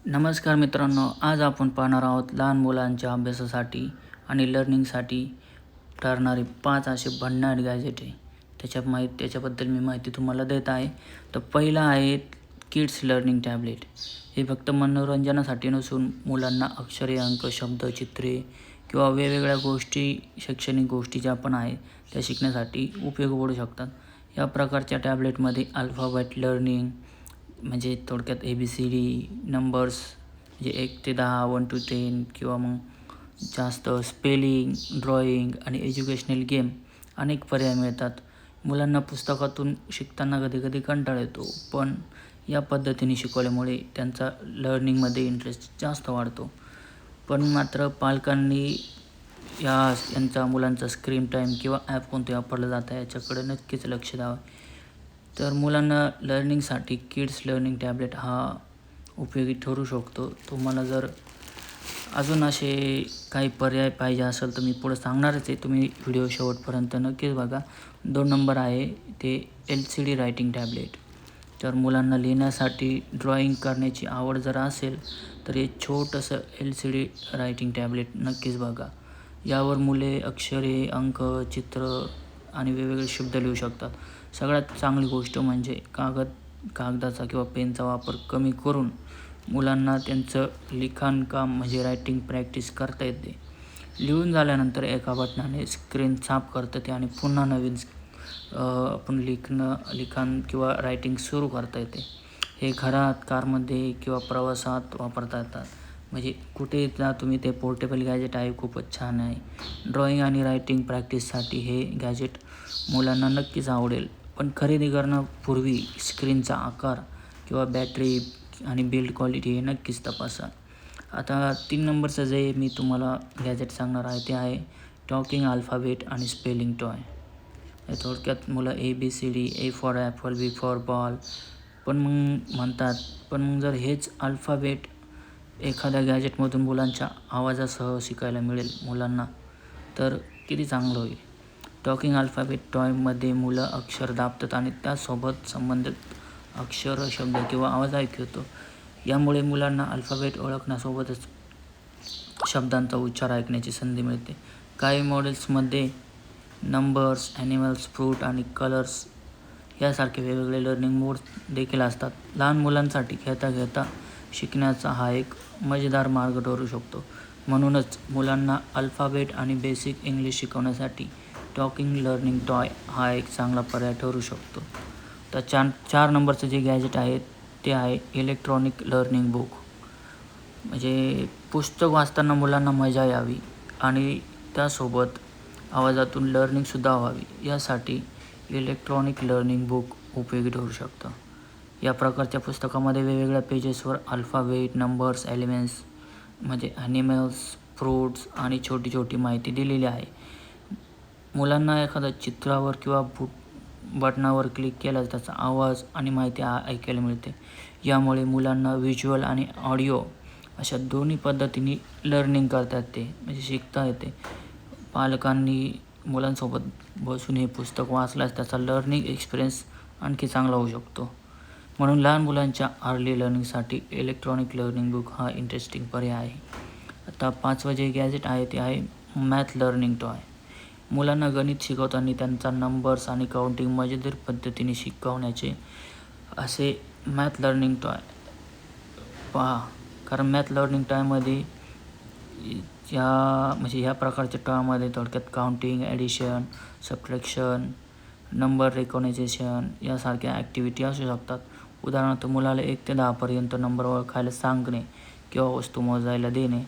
नमस्कार मित्रांनो, आज आपण पाहणार आहोत लहान मुलांच्या अभ्यासासाठी आणि लर्निंगसाठी ठरणारे 5 असे भन्नाट गॅजेट आहे. त्याच्याबद्दल मी माहिती तुम्हाला देत आहे. तर पहिला आहे किड्स लर्निंग टॅबलेट. हे फक्त मनोरंजनासाठी नसून मुलांना अक्षरे, अंक, शब्द, चित्रे किंवा वेगवेगळ्या गोष्टी, शैक्षणिक गोष्टी ज्या पण आहेत त्या शिकण्यासाठी उपयोग पडू शकतात. या प्रकारच्या टॅबलेटमध्ये अल्फाबेट लर्निंग म्हणजे थोडक्यात ABCD, नंबर्स म्हणजे 1 ते 10, 1 to 10 किंवा मग जास्त स्पेलिंग, ड्रॉइंग आणि एज्युकेशनल गेम अनेक पर्याय मिळतात. मुलांना पुस्तकातून शिकताना कधी कंटाळा येतो, पण या पद्धतीने शिकवल्यामुळे त्यांचा लर्निंगमध्ये इंटरेस्ट जास्त वाढतो. पण मात्र पालकांनी यांचा मुलांचा स्क्रीन टाईम किंवा ॲप कोणते वापरलं जातं याच्याकडे नक्कीच लक्ष द्यावं. तर मुलांना लर्निंगसाठी किड्स लर्निंग टॅबलेट हा उपयोगी ठरू शकतो. तुम्हाला जर अजून असे काही पर्याय पाहिजे असेल तर मी पुढे सांगणारच आहे. तुम्ही व्हिडिओ शेवटपर्यंत नक्कीच बघा. 2 नंबर आहे ते LCD रायटिंग टॅबलेट. तर मुलांना लिहिण्यासाठी, ड्रॉइंग करण्याची आवड जर असेल तर हे छोटंसं LCD रायटिंग टॅबलेट नक्कीच बघा. यावर मुले अक्षरे, अंक, चित्र आणि वेगवेगळे शब्द लिहू शकतात. सगळ्यात चांगली गोष्ट म्हणजे कागदाचा किंवा पेनचा वापर कमी करून मुलांना त्यांचं लिखाणकाम म्हणजे रायटिंग प्रॅक्टिस करता येते. लिहून झाल्यानंतर एका बटनाने स्क्रीन साफ करता येते आणि पुन्हा नवीन आपण लिखाण किंवा रायटिंग सुरू करता येते. हे घरात, कारमध्ये किंवा प्रवासात वापरता येतात. म्हणजे कुठे जा तुम्ही, ते पोर्टेबल गॅजेट आहे, खूपच छान आहे. ड्रॉइंग आणि रायटिंग प्रॅक्टिससाठी हे गॅजेट मुलांना नक्कीच आवडेल. पण खरेदी करण्यापूर्वी स्क्रीनचा आकार किंवा बॅटरी आणि बिल्ड क्वालिटी हे नक्कीच तपासा. आता 3 नंबरचं जे मी तुम्हाला गॅजेट सांगणार आहे ते आहे टॉकिंग अल्फाबेट आणि स्पेलिंग टॉय. थोडक्यात मुलं ABCD, A for Apple, B for ball पण मग म्हणतात. पण मग जर हेच अल्फाबेट एखाद्या गॅजेटमधून मुलांच्या आवाजासह शिकायला मिळेल मुलांना, तर किती चांगलं होईल. टॉकिंग अल्फाबेट टॉयमध्ये मुलं अक्षर दाबतात आणि त्यासोबत संबंधित अक्षर, शब्द किंवा आवाज ऐकू येतो. यामुळे मुलांना अल्फाबेट ओळखण्यासोबतच शब्दांचा उच्चार ऐकण्याची संधी मिळते. काही मॉडेल्समध्ये नंबर्स, ॲनिमल्स, फ्रूट आणि कलर्स यासारखे वेगवेगळे लर्निंग मोड्स देखील असतात. लहान मुलांसाठी खेळता शिकण्याचा हा एक मजेदार मार्ग ठरू शकतो. म्हणूनच मुलांना अल्फाबेट आणि बेसिक इंग्लिश शिकवण्यासाठी टॉकिंग लर्निंग टॉय हा एक चांगला पर्याय ठरू शकतो. तर 4 नंबरचं जे गॅजेट आहे ते आहे इलेक्ट्रॉनिक लर्निंग बुक. म्हणजे पुस्तक वाचताना मुलांना मजा यावी आणि त्यासोबत आवाजातून लर्निंगसुद्धा व्हावी, यासाठी इलेक्ट्रॉनिक लर्निंग बुक उपयोगी ठरू शकतं. या प्रकारच्या पुस्तकामध्ये वेगवेगळ्या पेजेसवर अल्फाबेट, नंबर्स, एलिमेंट्स म्हणजे ॲनिमल्स, फ्रूट्स आणि छोटी माहिती दिलेली आहे. मुलांना एखाद्या चित्रावर किंवा बटनावर क्लिक केल्यास त्याचा आवाज आणि माहिती ऐकायला मिळते. यामुळे मुलांना व्हिज्युअल आणि ऑडिओ अशा दोन्ही पद्धतीने लर्निंग करता येते, म्हणजे शिकता येते. पालकांनी मुलांसोबत बसून हे पुस्तक वाचल्यास त्याचा लर्निंग एक्सपिरियन्स आणखी चांगला होऊ शकतो. म्हणून लहान मुलांच्या अर्ली लर्निंगसाठी इलेक्ट्रॉनिक लर्निंग बुक हा इंटरेस्टिंग पर्याय आहे. आता 5वं जे गॅजेट आहे ते आहे मॅथ लर्निंग टॉय. मुलांना गणित शिकवताना त्यांचा नंबर्स आणि काउंटिंग मजेदार पद्धतीने शिकवण्याचे असे मॅथ लर्निंग टॉय पहा. कारण मॅथ लर्निंग टॉयमध्ये ह्या प्रकारच्या टॉयमध्ये थोडक्यात काउंटिंग, ॲडिशन, सबट्रॅक्शन, नंबर रेकॉग्नायझेशन यासारख्या ॲक्टिव्हिटी असू शकतात. उदाहरणार्थ मुलाला 1 ते 10 पर्यंत नंबर ओळखायला सांगणे किंवा वस्तू मोजायला देणे.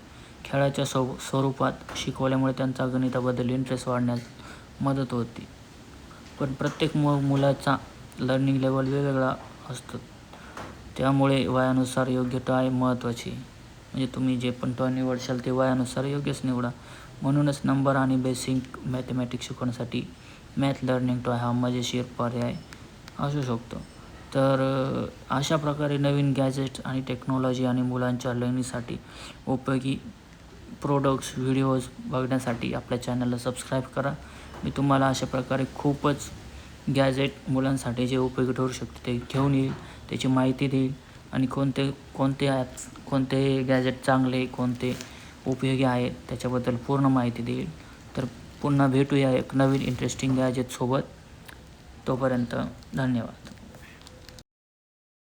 खेळाच्या स्वरूपात शिकवल्यामुळे त्यांचा गणिताबद्दल इंटरेस्ट वाढण्यास मदत होते. पण प्रत्येक मुलाचा लर्निंग लेवल वेगवेगळा असतो, त्यामुळे वयानुसार योग्य टॉय महत्त्वाची. म्हणजे तुम्ही जे पण टॉय निवडशाल ते वयानुसार योग्यच निवडा. म्हणूनच नंबर आणि बेसिक मॅथमॅटिक्स शिकवण्यासाठी मॅथ लर्निंग टॉय हा मजेशीर पर्याय असू शकतो. तर अशा प्रकारे नवीन गॅजेट्स आणि टेक्नॉलॉजी आणि मुलांच्या लर्निंगसाठी उपयोगी प्रोडक्ट्स, व्हिडिओज बघण्यासाठी आपल्या चॅनलला सबस्क्राईब करा. मी तुम्हाला अशा प्रकारे खूपच गॅजेट मुलांसाठी जे उपयोगी ठरू शकते ते घेऊन येईल, त्याची माहिती देईल आणि कोणते ॲप्स कोणते गॅजेट चांगले, कोणते उपयोगी आहेत त्याच्याबद्दल पूर्ण माहिती देईल. तर पुन्हा भेटूया एक नवीन इंटरेस्टिंग गॅजेटसोबत. तोपर्यंत धन्यवाद.